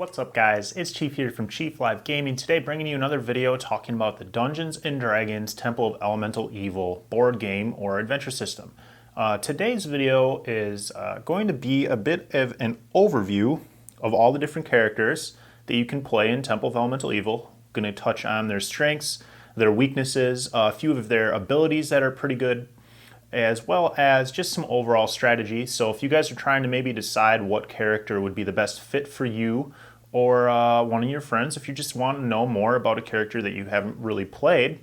What's up guys, it's Chief here from Chief Live Gaming, today bringing you another video talking about the Dungeons & Dragons Temple of Elemental Evil board game or adventure system. Today's video is going to be a bit of an overview of all the different characters that you can play in Temple of Elemental Evil. I'm going to touch on their strengths, their weaknesses, a few of their abilities that are pretty good, as well as just some overall strategy. So if you guys are trying to maybe decide what character would be the best fit for you or one of your friends, if you just want to know more about a character that you haven't really played,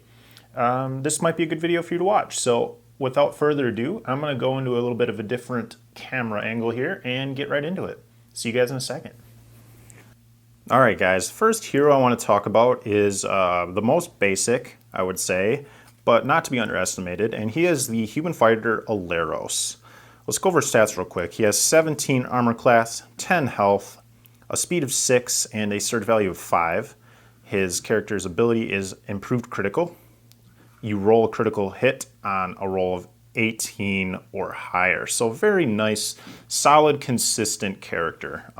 this might be a good video for you to watch. So without further ado, I'm going to go into a little bit of a different camera angle here and get right into it. See you guys in a second. Alright guys, first hero I want to talk about is the most basic, I would say, but not to be underestimated, and he is the human fighter Aleros. Let's go over stats real quick. He has 17 armor class, 10 health, a speed of 6, and a surge value of 5. His character's ability is improved critical. You roll a critical hit on a roll of 18 or higher. So very nice, solid, consistent character.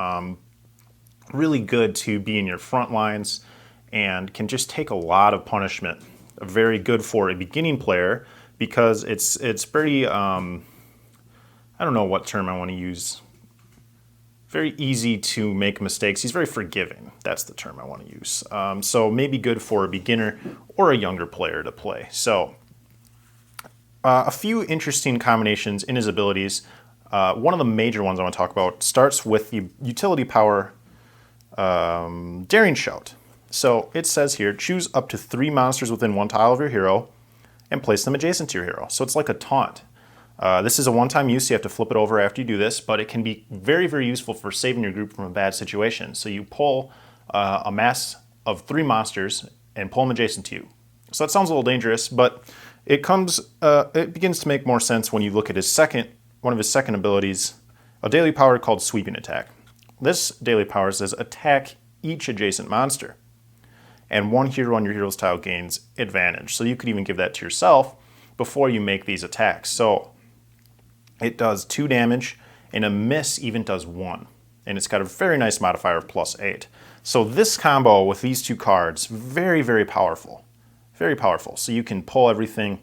Really good to be in your front lines and can just take a lot of punishment. Very good for a beginning player because it's pretty, I don't know what term I want to use. Very easy to make mistakes. He's very forgiving. That's the term I want to use. So maybe good for a beginner or a younger player to play. So a few interesting combinations in his abilities. One of the major ones I want to talk about starts with the utility power Daring Shout. So it says here, choose up to 3 monsters within one tile of your hero and place them adjacent to your hero. So it's like a taunt. This is a one-time use, so you have to flip it over after you do this, but it can be very, very useful for saving your group from a bad situation. So you pull a mass of 3 monsters and pull them adjacent to you. So that sounds a little dangerous, but it begins to make more sense when you look at one of his second abilities, a daily power called Sweeping Attack. This daily power says attack each adjacent monster, and one hero on your hero's tile gains advantage. So you could even give that to yourself before you make these attacks. So it does 2 damage, and a miss even does 1. And it's got a very nice modifier of +8. So this combo with these 2 cards, very, very powerful. Very powerful. So you can pull everything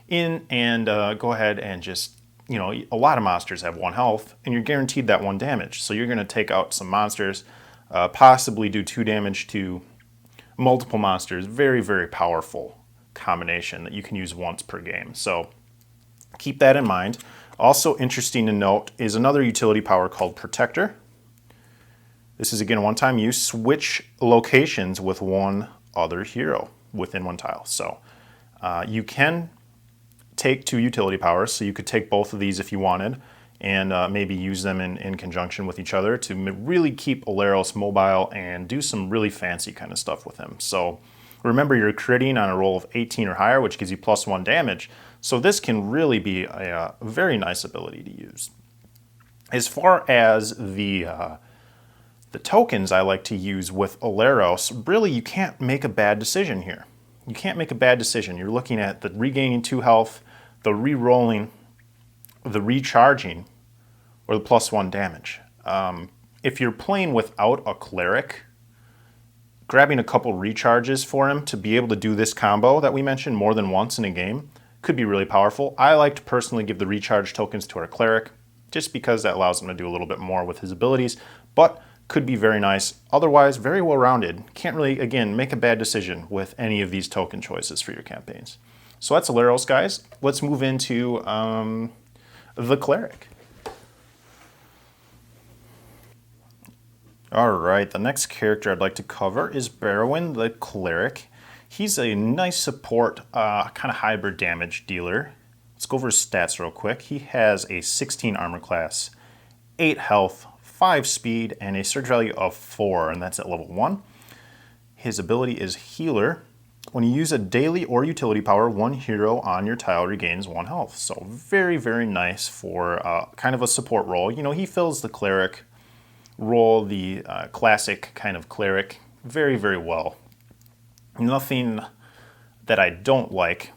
in and go ahead and just, you know, a lot of monsters have 1 health, and you're guaranteed that 1 damage. So you're going to take out some monsters, possibly do 2 damage to multiple monsters. Very, very powerful combination that you can use once per game. So keep that in mind. Also interesting to note is another utility power called Protector. This is again a one-time use. Switch locations with one other hero within one tile. So you can take 2 utility powers, so you could take both of these if you wanted and maybe use them in conjunction with each other to really keep Aleros mobile and do some really fancy kind of stuff with him. So remember, you're critting on a roll of 18 or higher, which gives you +1 damage. So this can really be a very nice ability to use. As far as the tokens I like to use with Aleros, really you can't make a bad decision here. You can't make a bad decision. You're looking at the regaining 2 health, the re-rolling, the recharging, or the +1 damage. If you're playing without a cleric, grabbing a couple recharges for him to be able to do this combo that we mentioned more than once in a game could be really powerful. I like to personally give the recharge tokens to our cleric just because that allows him to do a little bit more with his abilities, but could be very nice. Otherwise, very well rounded. Can't really, again, make a bad decision with any of these token choices for your campaigns. So that's Aleros, guys. Let's move into the cleric. Alright, the next character I'd like to cover is Barrowin, the cleric. He's a nice support, kind of hybrid damage dealer. Let's go over his stats real quick. He has a 16 armor class, 8 health, 5 speed, and a surge value of 4, and that's at level 1. His ability is Healer. When you use a daily or utility power, one hero on your tile regains 1 health. So very, very nice for kind of a support role. You know, he fills the cleric role, the classic kind of cleric, very, very well. Nothing that I don't like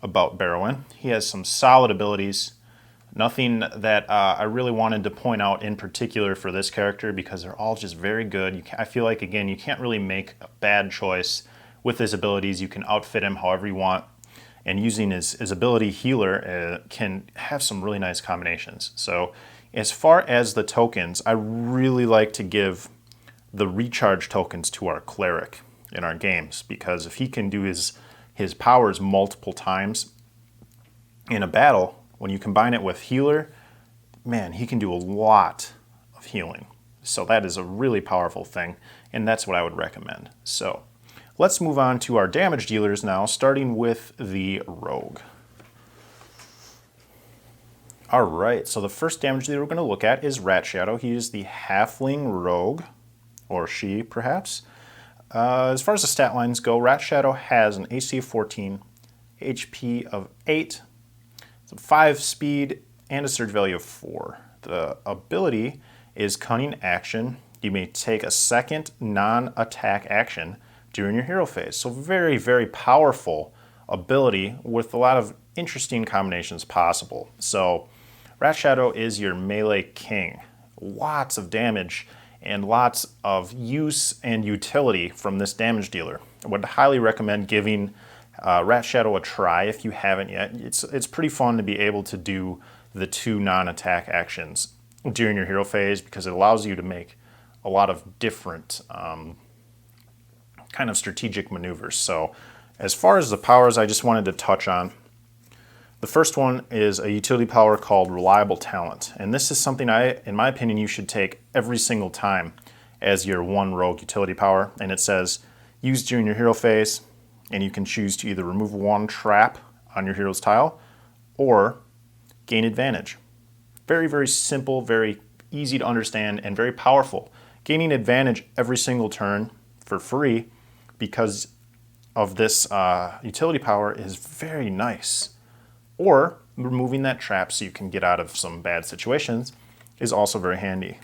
about Barrowin. He has some solid abilities, Nothing that I really wanted to point out in particular for this character because they're all just very good. I feel like, again, you can't really make a bad choice with his abilities. You can outfit him however you want. And using his ability healer can have some really nice combinations. So as far as the tokens, I really like to give the recharge tokens to our cleric in our games, because if he can do his powers multiple times in a battle, when you combine it with healer, man, he can do a lot of healing. So that is a really powerful thing, and that's what I would recommend. So let's move on to our damage dealers now, starting with the rogue. All right, so the first damage dealer we're going to look at is Rat Shadow. He is the halfling rogue, or she perhaps. As far as the stat lines go, Rat Shadow has an AC of 14, HP of 8, 5 speed, and a surge value of 4. The ability is Cunning Action. You may take a second non-attack action during your hero phase. So very, very powerful ability with a lot of interesting combinations possible. So Rat Shadow is your melee king. Lots of damage and lots of use and utility from this damage dealer. I would highly recommend giving Rat Shadow a try if you haven't yet. It's pretty fun to be able to do the 2 non-attack actions during your hero phase because it allows you to make a lot of different kind of strategic maneuvers. So as far as the powers, I just wanted to touch on. The first one is a utility power called Reliable Talent. And this is something in my opinion, you should take every single time as your one rogue utility power. And it says, use during your hero phase, and you can choose to either remove 1 trap on your hero's tile or gain advantage. Very, very simple, very easy to understand, and very powerful. Gaining advantage every single turn for free because of this utility power is very nice. Or removing that trap so you can get out of some bad situations is also very handy.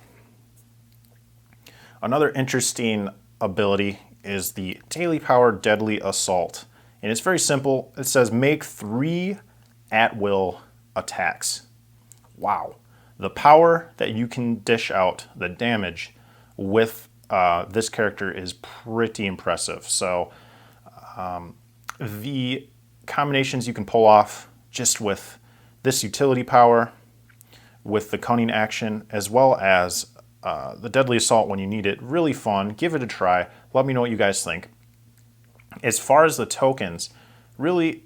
Another interesting ability is the Daily Power Deadly Assault. And it's very simple. It says make 3 at-will attacks. Wow. The power that you can dish out, the damage with this character is pretty impressive. So the combinations you can pull off just with this utility power, with the Cunning Action, as well as the Deadly Assault when you need it, really fun. Give it a try. Let me know what you guys think. As far as the tokens, really,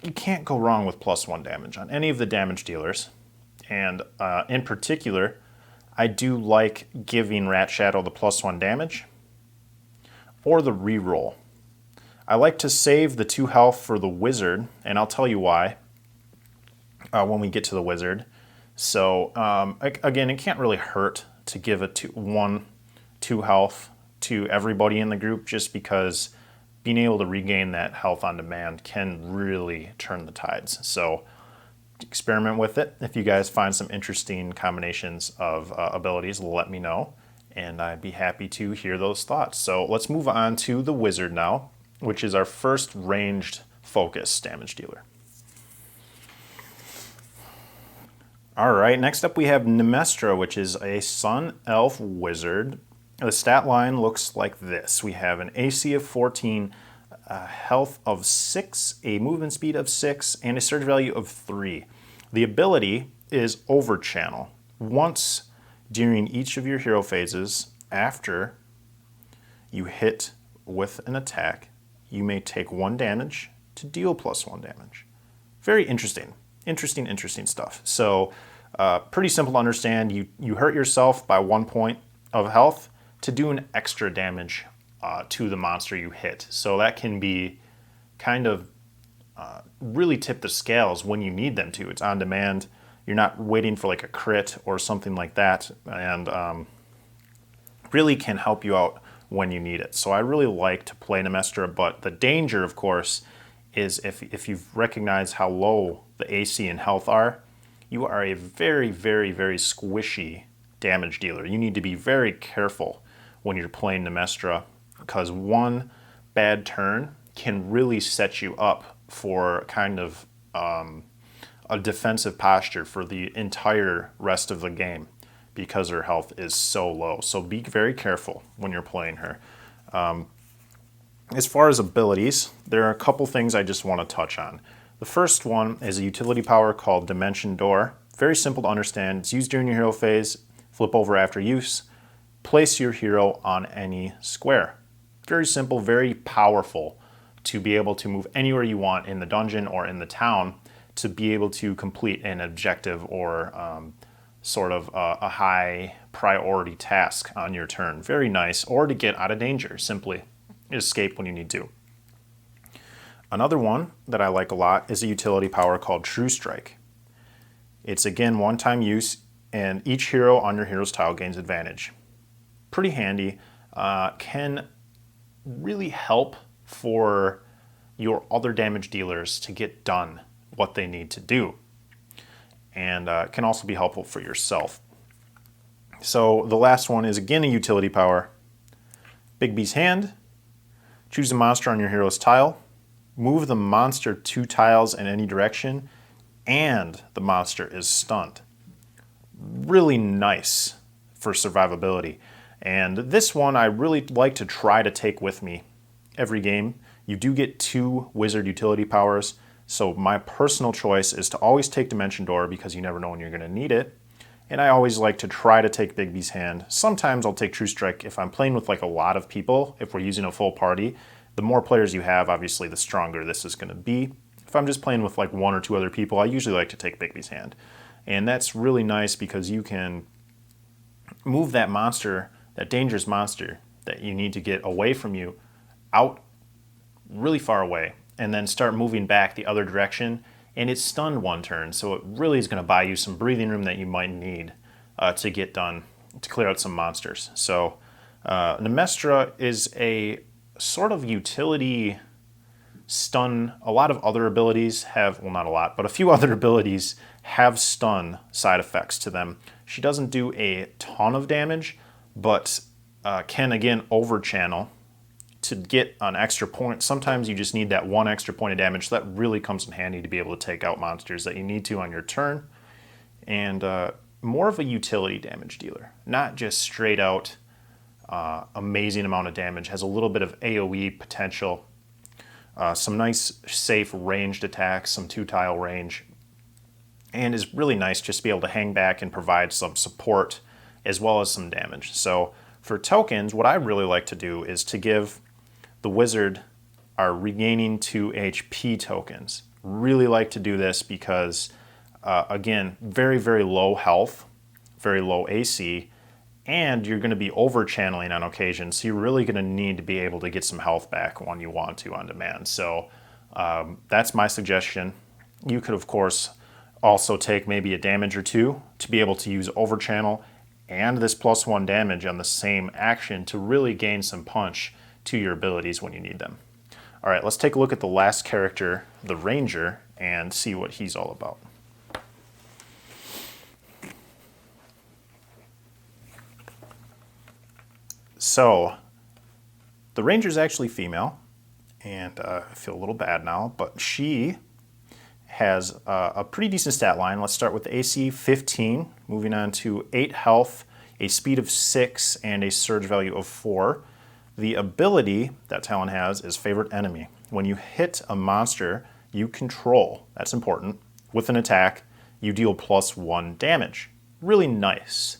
you can't go wrong with +1 damage on any of the damage dealers. And in particular, I do like giving Rat Shadow the +1 damage or the reroll. I like to save the 2 health for the wizard, and I'll tell you why when we get to the wizard. So again, it can't really hurt to give a 2 health to everybody in the group, just because being able to regain that health on demand can really turn the tides. So experiment with it. If you guys find some interesting combinations of abilities, let me know, and I'd be happy to hear those thoughts. So let's move on to the wizard now, which is our first ranged focus damage dealer. All right, next up we have Nuh Mestra, which is a Sun Elf Wizard. The stat line looks like this. We have an AC of 14, a health of 6, a movement speed of 6, and a surge value of 3. The ability is Overchannel. Once during each of your hero phases, after you hit with an attack, you may take 1 damage to deal +1 damage. Very interesting. Interesting stuff. So pretty simple to understand. You hurt yourself by 1 point of health to do an extra damage to the monster you hit. So that can be kind of really tip the scales when you need them to. It's on demand. You're not waiting for like a crit or something like that, and really can help you out when you need it. So I really like to play Nuh Mestra, but the danger, of course, is if you've recognized how low the AC and health are, you are a very, very, very squishy damage dealer. You need to be very careful when you're playing Nuh Mestra, because one bad turn can really set you up for kind of a a defensive posture for the entire rest of the game because her health is so low. So be very careful when you're playing her. As far as abilities, there are a couple things I just want to touch on. The first one is a utility power called Dimension Door. Very simple to understand. It's used during your hero phase, flip over after use, place your hero on any square. Very simple, very powerful to be able to move anywhere you want in the dungeon or in the town to be able to complete an objective or sort of a high priority task on your turn. Very nice. Or to get out of danger, simply escape when you need to. Another one that I like a lot is a utility power called True Strike. It's again one-time use, and each hero on your hero's tile gains advantage. Pretty handy. Can really help for your other damage dealers to get done what they need to do, and can also be helpful for yourself. So the last one is again a utility power. Bigby's Hand. Choose a monster on your hero's tile. Move the monster 2 tiles in any direction, and the monster is stunned. Really nice for survivability. And this one I really like to try to take with me every game. You do get 2 wizard utility powers, so my personal choice is to always take Dimension Door because you never know when you're going to need it. And I always like to try to take Bigby's Hand. Sometimes I'll take True Strike if I'm playing with like a lot of people, if we're using a full party. The more players you have, obviously, the stronger this is going to be. If I'm just playing with like 1 or 2 other people, I usually like to take Bigby's Hand. And that's really nice because you can move that monster, that dangerous monster that you need to get away from you, out really far away, and then start moving back the other direction. And it's stunned 1 turn, so it really is going to buy you some breathing room that you might need to get done, to clear out some monsters. So Nuh Mestra is a sort of utility stun. A lot of other abilities have, well, not a lot, but a few other abilities have stun side effects to them. She doesn't do a ton of damage, but can again overchannel to get an extra point. Sometimes you just need that 1 extra point of damage, so that really comes in handy to be able to take out monsters that you need to on your turn. And more of a utility damage dealer, not just straight out amazing amount of damage. Has a little bit of AoE potential, some nice safe ranged attacks, some 2-tile range, and is really nice just to be able to hang back and provide some support as well as some damage. So for tokens, what I really like to do is to give the wizard our regaining 2 HP tokens. Really like to do this because, again, very, very low health, very low AC, and you're going to be over channeling on occasion, so you're really going to need to be able to get some health back when you want to on demand. So that's my suggestion. You could, of course, also take maybe a damage or 2 to be able to use over channel and this +1 damage on the same action to really gain some punch to your abilities when you need them. All right, let's take a look at the last character, the Ranger, and see what he's all about. So, the Ranger is actually female, and I feel a little bad now, but she has a pretty decent stat line. Let's start with AC 15, moving on to 8 health, a speed of 6, and a surge value of 4. The ability that Talon has is Favorite Enemy. When you hit a monster you control, that's important, with an attack, you deal +1 damage. Really nice.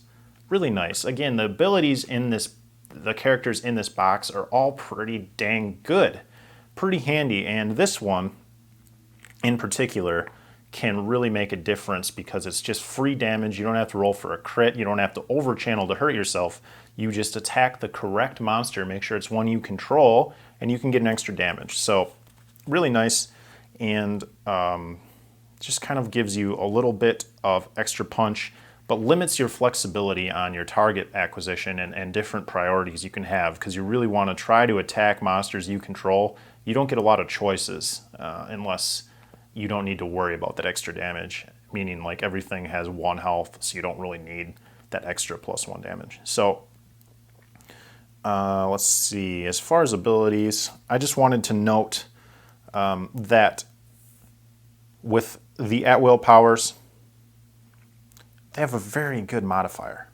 Really nice. Again, the abilities in this, the characters in this box are all pretty dang good. Pretty handy, and this one in particular can really make a difference because it's just free damage. You don't have to roll for a crit. You don't have to overchannel to hurt yourself. You just attack the correct monster, make sure it's one you control, and you can get an extra damage. So really nice, and just kind of gives you a little bit of extra punch, but limits your flexibility on your target acquisition and different priorities you can have, because you really want to try to attack monsters you control. You don't get a lot of choices unless you don't need to worry about that extra damage, meaning like everything has 1 health, so you don't really need that extra +1 damage. So let's see, as far as abilities, I just wanted to note that with the at-will powers, they have a very good modifier,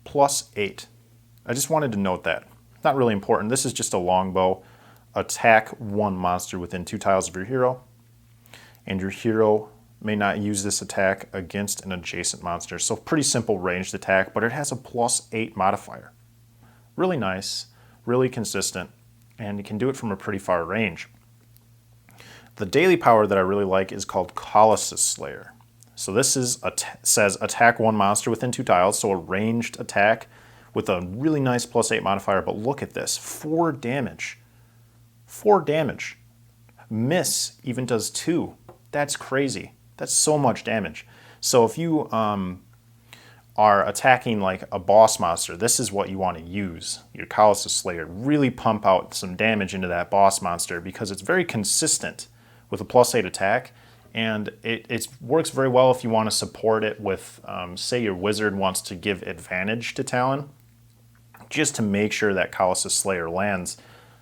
+8. I just wanted to note that. Not really important. This is just a longbow. Attack one monster within 2 tiles of your hero, and your hero may not use this attack against an adjacent monster. So pretty simple ranged attack, but it has a +8 modifier. Really nice, really consistent, and you can do it from a pretty far range. The daily power that I really like is called Colossus Slayer. So this is says attack one monster within 2 tiles, so a ranged attack with a really nice +8 modifier, but look at this, 4 damage. 4 damage. Miss even does 2. That's crazy. That's so much damage. So if you are attacking like a boss monster, this is what you want to use, your Colossus Slayer. Really pump out some damage into that boss monster because it's very consistent with a +8 attack, and it works very well if you want to support it with, say your wizard wants to give advantage to Talon, just to make sure that Colossus Slayer lands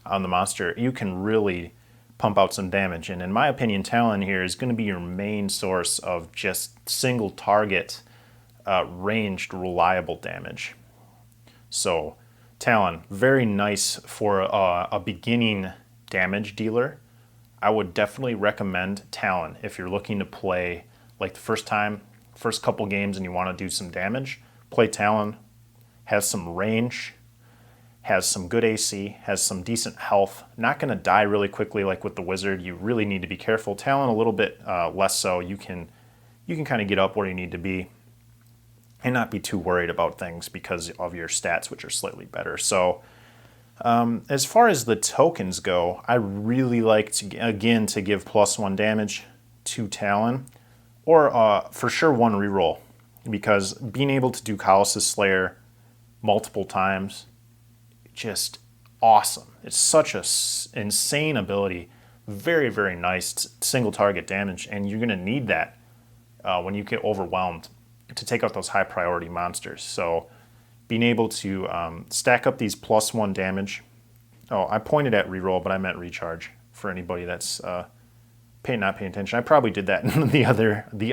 on the monster. You can really pump out some damage, and in my opinion, Talon here is going to be your main source of just single target ranged reliable damage. So Talon, very nice for a beginning damage dealer. I would definitely recommend Talon if you're looking to play like the first couple games and you want to do some damage. Play Talon, has some range, has some good AC, has some decent health. Not going to die really quickly like with the wizard. You really need to be careful. Talon a little bit less so. You can kind of get up where you need to be and not be too worried about things because of your stats, which are slightly better. So as far as the tokens go, I really like to give +1 damage to Talon, or for sure 1 reroll, because being able to do Colossus Slayer multiple times, just awesome. It's such a insane ability. Very, very nice single target damage, and you're going to need that when you get overwhelmed to take out those high priority monsters. So being able to stack up these +1 damage. Oh, I pointed at reroll, but I meant recharge for anybody that's not paying attention. I probably did that in the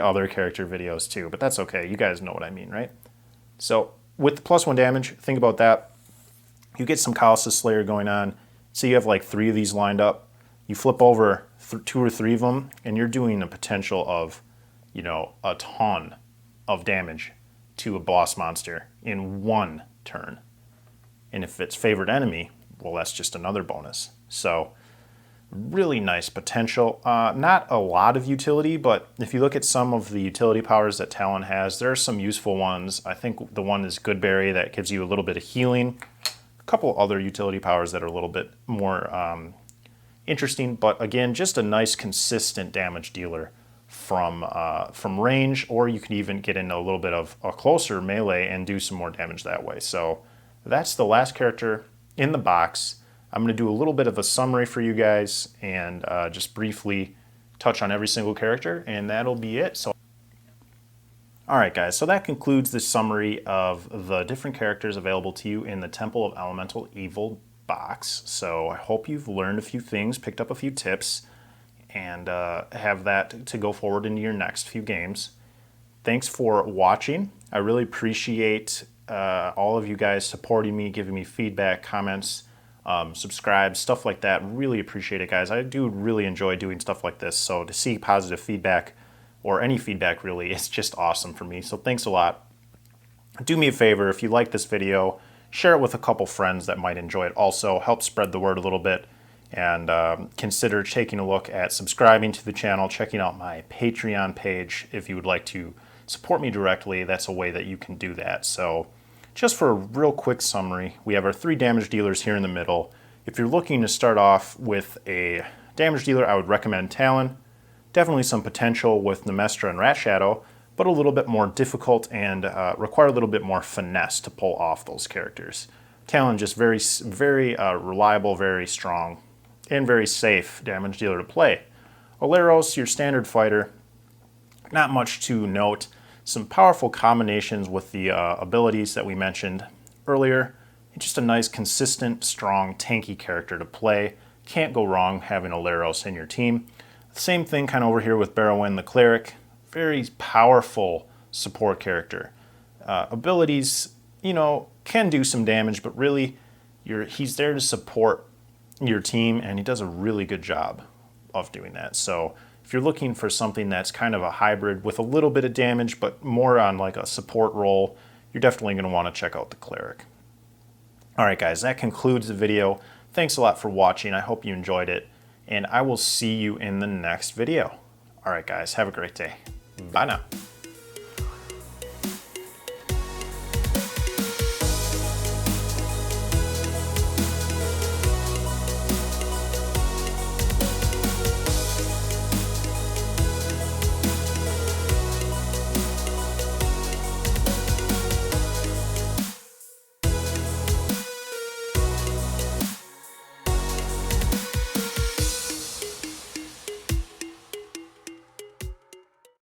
other character videos too, but that's okay. You guys know what I mean, right? So with the +1 damage, think about that. You get some Colossus Slayer going on. So you have like 3 of these lined up. You flip over 2 or 3 of them, and you're doing a potential of, a ton of damage to a boss monster in 1 turn. And if it's favored enemy, well, that's just another bonus. So really nice potential. Not a lot of utility, but if you look at some of the utility powers that Talon has, there are some useful ones. I think the one is Goodberry that gives you a little bit of healing. A couple other utility powers that are a little bit more interesting, but again, just a nice consistent damage dealer from range, or you can even get into a little bit of a closer melee and do some more damage that way. So that's the last character in the box. I'm going to do a little bit of a summary for you guys and just briefly touch on every single character, and that'll be it. So, all right, guys, so that concludes the summary of the different characters available to you in the Temple of Elemental Evil box. So I hope you've learned a few things, picked up a few tips, and have that to go forward into your next few games. Thanks for watching. I really appreciate all of you guys supporting me, giving me feedback, comments, subscribe, stuff like that. Really appreciate it, guys. I do really enjoy doing stuff like this, so to see positive feedback, or any feedback really, it's just awesome for me. So thanks a lot. Do me a favor, if you like this video, share it with a couple friends that might enjoy it also. Help spread the word a little bit. And consider taking a look at subscribing to the channel, checking out my Patreon page if you would like to support me directly. That's a way that you can do that. So just for a real quick summary, we have our 3 damage dealers here in the middle. If you're looking to start off with a damage dealer, I would recommend Talon. Definitely some potential with Nuh Mestra and Rat Shadow, but a little bit more difficult and require a little bit more finesse to pull off those characters. Talon just very, very reliable, very strong, and very safe damage dealer to play. Oleros, your standard fighter, not much to note. Some powerful combinations with the abilities that we mentioned earlier. Just a nice, consistent, strong, tanky character to play. Can't go wrong having Oleros in your team. Same thing kind of over here with Barrowin the Cleric. very powerful support character. Abilities, you know, can do some damage, but really he's there to support your team, and he does a really good job of doing that. So if you're looking for something that's kind of a hybrid with a little bit of damage, but more on like a support role, you're definitely going to want to check out the Cleric. All right, guys, that concludes the video. Thanks a lot for watching. I hope you enjoyed it, and I will see you in the next video. All right, guys, have a great day. Bye now.